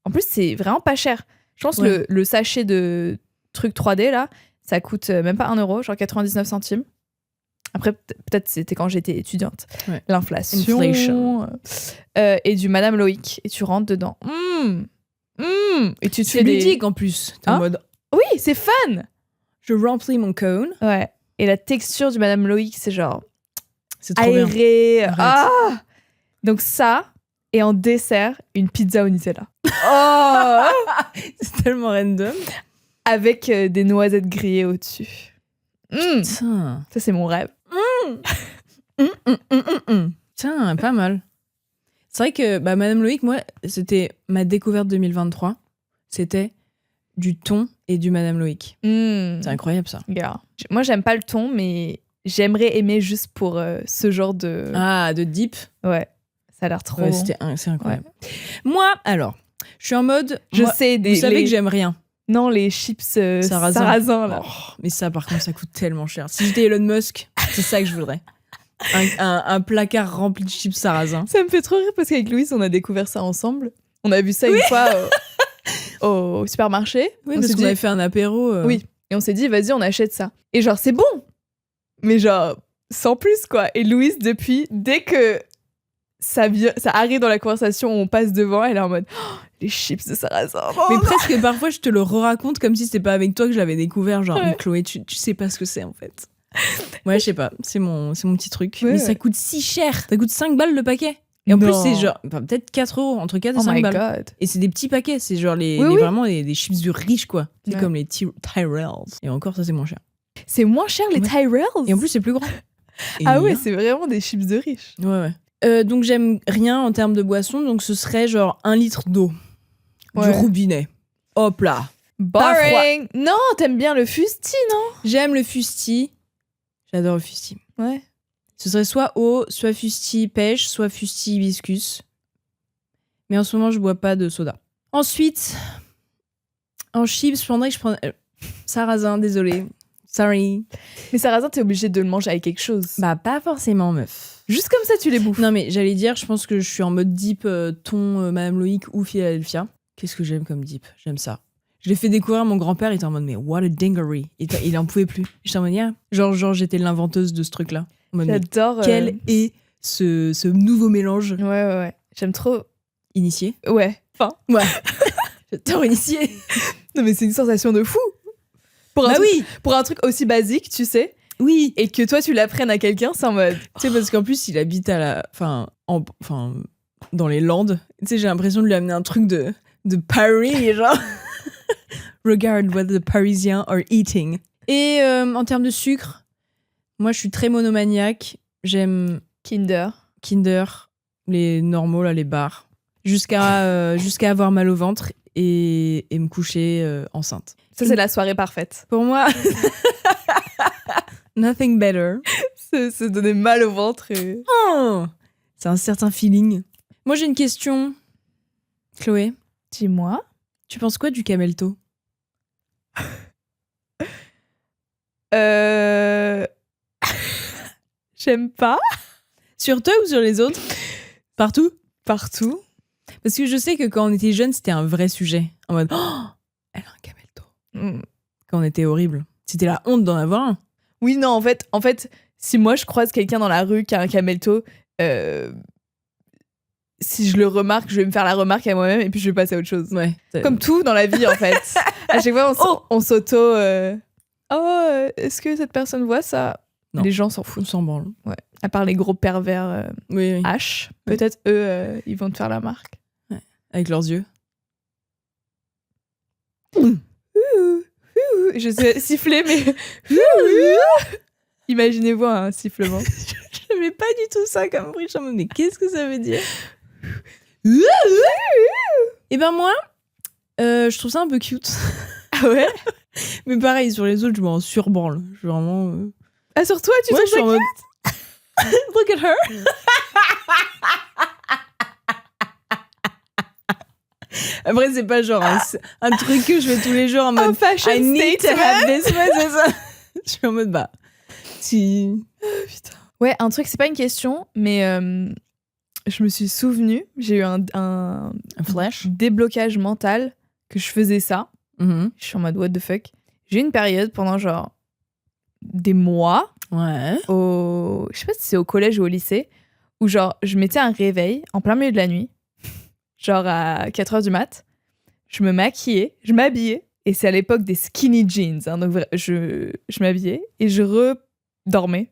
En plus, c'est vraiment pas cher. Je pense Ouais. le sachet de trucs 3D, là, ça coûte même pas 1 euro, genre 99 centimes. Après, peut-être c'était quand j'étais étudiante. Ouais. L'inflation. Inflation. Et du Madame Loïc. Et tu rentres dedans. Et tu te C'est fais ludique en plus. T'es en Hein? mode Oui, c'est fun. je remplis mon cône. Ouais. Et la texture du Madame Loïc, c'est genre C'est trop bien. aéré. Arrête. Ah. Donc ça, et en dessert, une pizza au Nutella. Oh. C'est tellement random. Avec des noisettes grillées au-dessus. Putain. Ça, c'est mon rêve. Tiens, pas mal. C'est vrai que Madame Loïc, moi, c'était ma découverte 2023. C'était du thon et du Madame Loïc. C'est incroyable ça. Yeah. Moi, j'aime pas le thon, mais j'aimerais aimer juste pour ce genre de... Ah, de dip. Ouais, ça a l'air trop Ouais, bon. c'est incroyable. Moi, alors, je suis en mode. Je moi, sais, vous savez que j'aime rien. Non, les chips sarrasin, là. Oh, mais ça, par contre, ça coûte tellement cher. Si j'étais Elon Musk, c'est ça que je voudrais. Un placard rempli de chips sarrasin. Ça me fait trop rire parce qu'avec Louise, on a découvert ça ensemble. On a vu ça une fois au supermarché. Oui, On parce s'est qu'on dit- avait fait un apéro. Oui. Et on s'est dit, vas-y, on achète ça. Et genre, c'est bon. Mais genre, sans plus, quoi. Et Louise, depuis, dès que ça arrive dans la conversation, on passe devant, elle est en mode, oh, les chips de sarrasin. Mais presque parfois, je te le raconte comme si c'était pas avec toi que je l'avais découvert. Genre, Ouais. mais Chloé, tu sais pas ce que c'est en fait. Ouais, je sais pas. C'est mon petit truc. Ouais, mais ouais. ça coûte si cher. Ça coûte 5 balles le paquet. Et en plus, Non. c'est genre, peut-être 4 euros, entre 4 et Oh 5 my balles. god. Et c'est des petits paquets. C'est genre Oui, oui. vraiment des chips de riches, quoi. C'est Ouais. comme les Tyrells. Et encore, ça, c'est moins cher. C'est moins cher, les Ouais. Tyrells. Et en plus, c'est plus grand. Ah Et- ouais, c'est vraiment des chips de riches. Ouais, ouais. Donc, j'aime rien en termes de boisson. Donc, ce serait genre 1 litre d'eau. Du Ouais. robinet. Hop là. Boring. Non, t'aimes bien le fusti, non? J'aime le fusti. J'adore le fusti. Ouais. Ce serait soit eau, soit fusti pêche, soit fusti hibiscus. Mais en ce moment, je bois pas de soda. Ensuite, en chips, je prendrais que je prends... sarrasin, désolé. Sorry. Mais sarrasin, t'es obligé de le manger avec quelque chose. Bah, pas forcément, meuf. Juste comme ça, tu les bouffes. Non, mais j'allais dire, je pense que je suis en mode dip thon, Madame Loïc ou Philadelphia. Qu'est-ce que j'aime comme dip? J'aime ça. Je l'ai fait découvrir à mon grand-père, il était en mode, mais what a dingery. Il en pouvait plus. J'étais en mode, yeah. Genre j'étais l'inventeuse de ce truc-là. En mode, mais J'adore. quel est ce nouveau mélange Ouais. J'aime trop. initié? Ouais. Enfin. Ouais. J'adore initié. Non, mais c'est une sensation de fou. Pour un, Bah truc, oui. pour un truc aussi basique, tu sais, Oui. et que toi, tu l'apprennes à quelqu'un, c'est en mode. Tu sais, parce qu'en plus, il habite à la... Enfin, dans les Landes. Tu sais, j'ai l'impression de lui amener un truc de Paris, et genre... Regard what the Parisians are eating. Et en termes de sucre, moi, je suis très monomaniaque. J'aime Kinder. Kinder, les normaux, là, les bars. Jusqu'à avoir mal au ventre et me coucher enceinte. Ça, c'est la soirée parfaite. Pour moi... Nothing better. Se donner mal au ventre. Et... Oh, c'est un certain feeling. Moi, j'ai une question. Chloé, Dis-moi. tu penses quoi du camelto? J'aime pas. Sur toi ou sur les autres? Partout? Partout. Parce que je sais que quand on était jeunes, c'était un vrai sujet. En mode, oh, elle a un camelto. Quand on était horrible. C'était la honte d'en avoir un. Oui, non, en fait, si moi je croise quelqu'un dans la rue qui a un camelto, si je le remarque, je vais me faire la remarque à moi-même et puis je vais passer à autre chose. Ouais. Comme tout dans la vie, en fait. À chaque fois, on s'auto... est-ce que cette personne voit ça? Non. Les gens s'en On foutent. s'en branle. Ouais. À part les gros pervers Oui. H, peut-être eux, ils vont te faire la marque. Avec leurs yeux. Je sais siffler, mais imaginez-vous un sifflement. J'avais pas du tout ça comme bruit. Je me mais qu'est-ce que ça veut dire? Et ben moi, je trouve ça un peu cute. Ah ouais? Mais pareil, sur les autres, je m'en surbranle. Je suis vraiment... Ah, sur toi, tu Ouais, trouves je suis ça en mode... Look at her. Après, c'est pas genre un truc que je fais tous les jours en mode fashion I need to statement. have this. Ouais, c'est ça. Je suis en mode si. Putain. Ouais, un truc, c'est pas une question, mais je me suis souvenue, j'ai eu un flash. déblocage mental que je faisais ça. Mm-hmm. Je suis en mode what the fuck. J'ai eu une période pendant genre des mois, Ouais. je sais pas si c'est au collège ou au lycée, où genre je mettais un réveil en plein milieu de la nuit, genre à 4h du mat, je me maquillais, je m'habillais, et c'est à l'époque des skinny jeans, hein, donc je m'habillais et je redormais.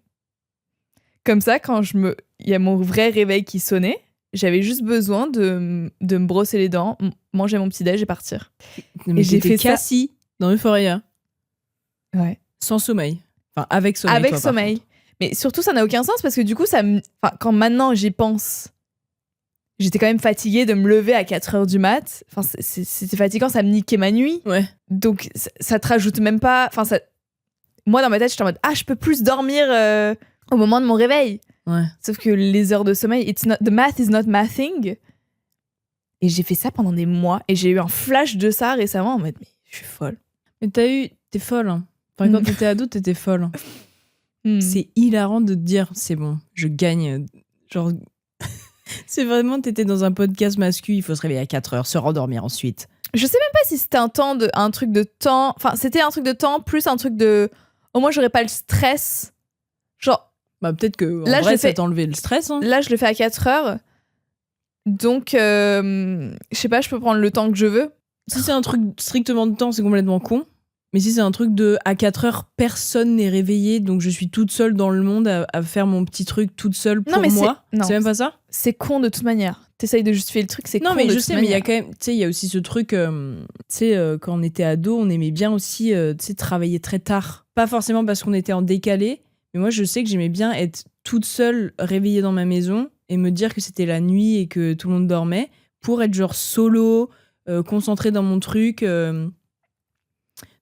Comme ça, quand il y a mon vrai réveil qui sonnait, j'avais juste besoin de me brosser les dents, manger mon petit-déj et partir. Mais j'ai fait ça. Cassie dans Euphoria. Ouais. Sans sommeil. Enfin, avec sommeil. Avec toi, par sommeil. contre. Mais surtout, ça n'a aucun sens parce que du coup, quand maintenant j'y pense, j'étais quand même fatiguée de me lever à 4h du mat. Enfin, c'était fatigant, ça me niquait ma nuit. Ouais. Donc, ça te rajoute même pas. Enfin, moi, dans ma tête, j'étais en mode je peux plus dormir au moment de mon réveil. Ouais. Sauf que les heures de sommeil, the math is not mathing. Et j'ai fait ça pendant des mois. Et j'ai eu un flash de ça récemment en mode mais je suis folle. Mais t'es folle. Hein. Enfin, quand t'étais ado, t'étais folle. C'est hilarant de te dire, c'est bon, je gagne. Genre, c'est vraiment, t'étais dans un podcast masculin, il faut se réveiller à 4h, se rendormir ensuite. Je sais même pas si c'était un truc de temps. Enfin, c'était un truc de temps plus un truc de. Au moins, j'aurais pas le stress. Genre. Bah, peut-être que Là, en vrai, ça t'enlevait le stress. Hein. Là, je le fais à 4h. Donc, je sais pas, je peux prendre le temps que je veux. Si c'est un truc strictement de temps, c'est complètement con. Mais si c'est un truc de à 4h, personne n'est réveillé, donc je suis toute seule dans le monde à faire mon petit truc toute seule pour moi. C'est même pas ça? C'est con de toute manière. T'essayes de justifier le truc, c'est con. Non, mais de je toute sais, manière. mais il y a quand même, tu sais, il y a aussi ce truc, tu sais, quand on était ado, on aimait bien aussi, tu sais, travailler très tard. Pas forcément parce qu'on était en décalé, mais moi, je sais que j'aimais bien être toute seule, réveillée dans ma maison et me dire que c'était la nuit et que tout le monde dormait pour être genre solo, concentrée dans mon truc.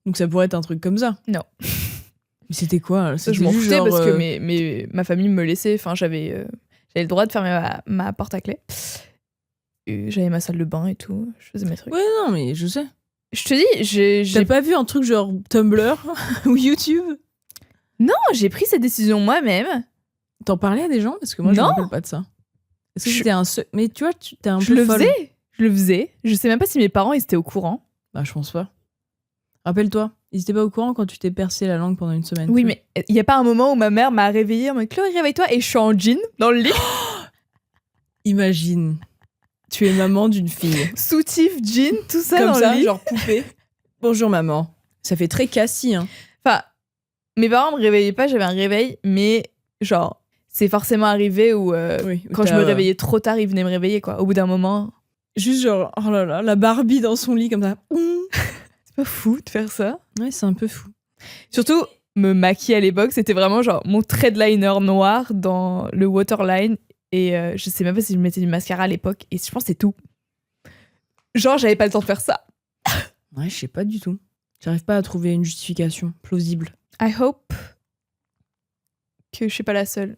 Donc ça pourrait être un truc comme ça. Non. Mais c'était quoi? Je m'en foutais parce que ma famille me laissait. Enfin, j'avais le droit de fermer ma porte à clé. Et j'avais ma salle de bain et tout. Je faisais mes trucs. Ouais, non, mais je sais. Je te dis, j'ai T'as pas vu un truc genre Tumblr ou YouTube? Non, j'ai pris cette décision moi-même. T'en parlais à des gens? Parce que moi, je me rappelle pas de ça. Est-ce que c'était un... Mais tu vois, t'es un peu folle. Je le faisais. Je sais même pas si mes parents ils étaient au courant. Bah, je pense pas. Rappelle-toi, ils étaient pas au courant quand tu t'es percé la langue pendant une semaine. Oui, mais il y a pas un moment où ma mère m'a réveillée en mode Chloé, réveille-toi, et je suis en jean dans le lit. Imagine, tu es maman d'une fille. Soutif, jean, tout ça comme dans ça, le lit. genre poupée. Bonjour maman. Ça fait très Cassie, hein. Enfin, mes parents me réveillaient pas, j'avais un réveil, mais genre, c'est forcément arrivé où quand je me réveillais trop tard, ils venaient me réveiller, quoi. Au bout d'un moment. Juste genre, oh là là, la Barbie dans son lit comme ça. C'est pas fou de faire ça. Ouais, c'est un peu fou. Surtout, me maquiller à l'époque, c'était vraiment genre mon threadliner noir dans le waterline. Et je sais même pas si je mettais du mascara à l'époque. Et je pense que c'est tout. Genre, j'avais pas le temps de faire ça. Ouais, je sais pas du tout. J'arrive pas à trouver une justification plausible. I hope que je suis pas la seule.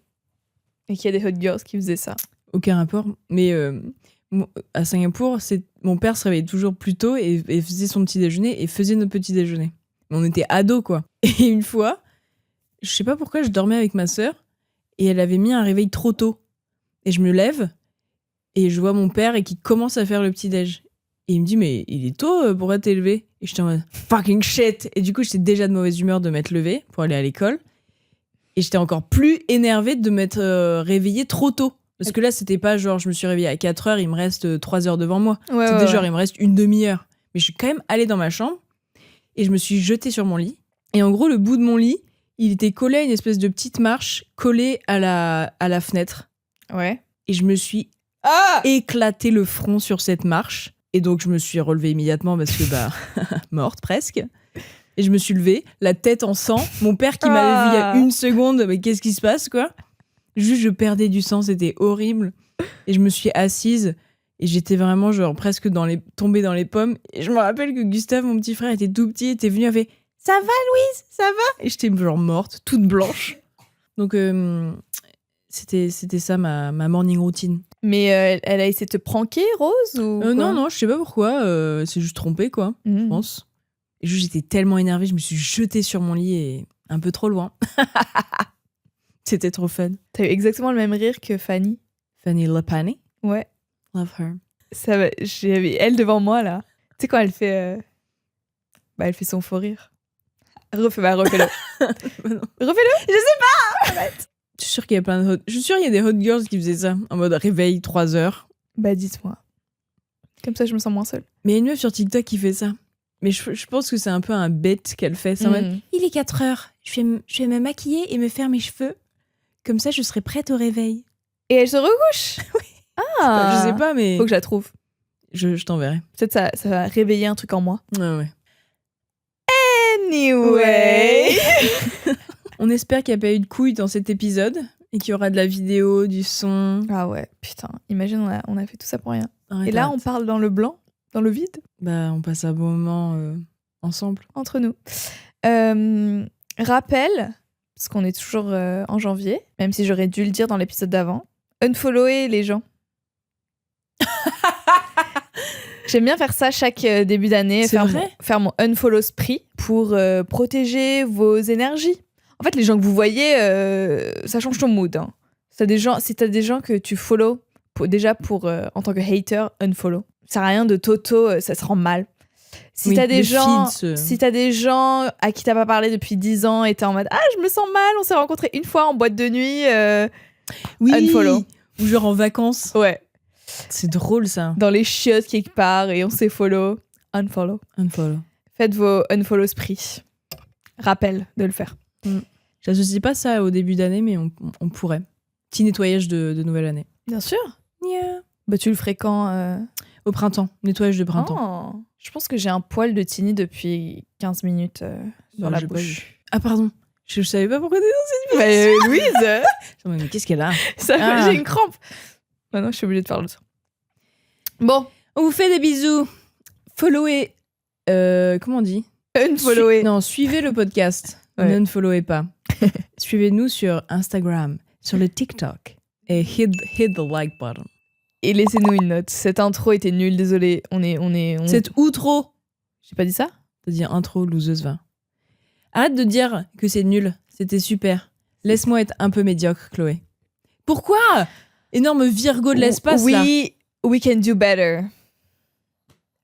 Et qu'il y a des hot girls qui faisaient ça. Aucun rapport. Mais à Singapour, mon père se réveillait toujours plus tôt et faisait son petit déjeuner et faisait notre petit déjeuner. On était ados, quoi. Et une fois, je sais pas pourquoi, je dormais avec ma sœur et elle avait mis un réveil trop tôt. Et je me lève et je vois mon père et qui commence à faire le petit déj. Et il me dit, mais il est tôt, pourquoi t'es levé? Et j'étais en mode fucking shit. Et du coup, j'étais déjà de mauvaise humeur de m'être levée pour aller à l'école. Et j'étais encore plus énervée de m'être réveillée trop tôt. Parce que là, c'était pas genre, je me suis réveillée à 4h, il me reste 3 heures devant moi. Ouais, c'était ouais, genre, il me reste une demi-heure. Mais je suis quand même allée dans ma chambre et je me suis jetée sur mon lit. Et en gros, le bout de mon lit, il était collé à une espèce de petite marche collée à la fenêtre. Ouais. Et je me suis éclaté le front sur cette marche. Et donc, je me suis relevée immédiatement parce que, morte presque. Et je me suis levée, la tête en sang. Mon père qui m'avait vu il y a une seconde, mais qu'est-ce qui se passe, quoi? Juste, je perdais du sang, c'était horrible. Et je me suis assise et j'étais vraiment genre presque tombée dans les pommes. Et je me rappelle que Gustave, mon petit frère, était tout petit, était venu, avait « Ça va, Louise? Ça va ?» Et j'étais genre morte, toute blanche. Donc, c'était ça ma morning routine. Mais elle a essayé de te pranker, Rose ou quoi? Non, je sais pas pourquoi. C'est juste trompé, quoi, je pense. Et juste, j'étais tellement énervée, je me suis jetée sur mon lit et un peu trop loin. C'était trop fun. T'as eu exactement le même rire que Fanny. Fanny Lapani? Ouais. Love her. J'avais elle devant moi, là. Tu sais, quand elle fait... elle fait son faux rire. Refais-le. Refais-le. Je sais pas. Arrête. Je suis sûre qu'il y a je suis sûre qu'il y a des hot girls qui faisaient ça, en mode réveil 3 heures. Dites-moi. Comme ça, je me sens moins seule. Mais il y a une meuf sur TikTok qui fait ça. Mais je pense que c'est un peu un bête qu'elle fait. C'est en mode, il est 4 heures, je vais me maquiller et me faire mes cheveux. Comme ça, je serai prête au réveil. Et elle se recouche. Oui. Ah. Je sais pas, mais... Faut que je la trouve. Je t'enverrai. Peut-être ça va réveiller un truc en moi. Ouais. Anyway. On espère qu'il n'y a pas eu de couilles dans cet épisode et qu'il y aura de la vidéo, du son. Ah ouais, putain. Imagine, on a fait tout ça pour rien. Arrête, et là, arrête. on parle dans le blanc, dans le vide. On passe un bon moment ensemble. Entre nous. Rappel, parce qu'on est toujours en janvier, même si j'aurais dû le dire dans l'épisode d'avant, unfollower les gens. J'aime bien faire ça chaque début d'année, faire mon unfollow spree pour protéger vos énergies. En fait, les gens que vous voyez, ça change ton mood. Hein. Si t'as des gens que tu follow, en tant que hater, unfollow. Ça sert à rien de toto, ça se rend mal. Si t'as des gens à qui t'as pas parlé depuis 10 ans et t'es en mode « Ah, je me sens mal, on s'est rencontrés une fois en boîte de nuit. Unfollow. » Ou genre en vacances. Ouais. C'est drôle, ça. Dans les chiottes quelque part et on s'est follow. Unfollow. Faites vos unfollow spree. Rappel de le faire. J'associe pas ça au début d'année, mais on pourrait. Petit nettoyage de nouvelle année. Bien sûr. Yeah. Tu le ferais quand Au printemps. Nettoyage de printemps. Oh. Je pense que j'ai un poil de Tini depuis 15 minutes sur la bouche. Ah, pardon. Je savais pas pourquoi t'es dans cette vidéo. Louise Mais qu'est-ce qu'elle a? J'ai une crampe. Maintenant, je suis obligée de faire le son. Bon. On vous fait des bisous. Followez. Comment on dit? Unfollowez. Suivez le podcast. Ouais. Ne followez pas. Suivez-nous sur Instagram, sur le TikTok. Et hit the like button. Et laissez-nous une note. Cette intro était nulle, désolé. Cette outro. J'ai pas dit ça? T'as dit intro, loseuse va. Arrête de dire que c'est nul. C'était super. Laisse-moi être un peu médiocre, Chloé. Pourquoi? Énorme Virgo de l'espace, là. We can do better.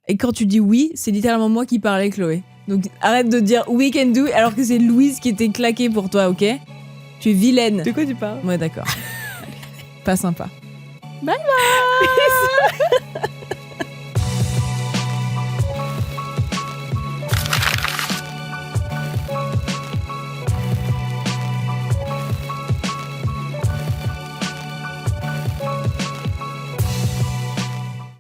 Et quand tu dis oui, c'est littéralement moi qui parlais, Chloé. Donc arrête de dire we can do alors que c'est Louise qui était claquée pour toi, ok? Tu es vilaine. De quoi tu parles? Ouais, d'accord. Pas sympa. Bye bye.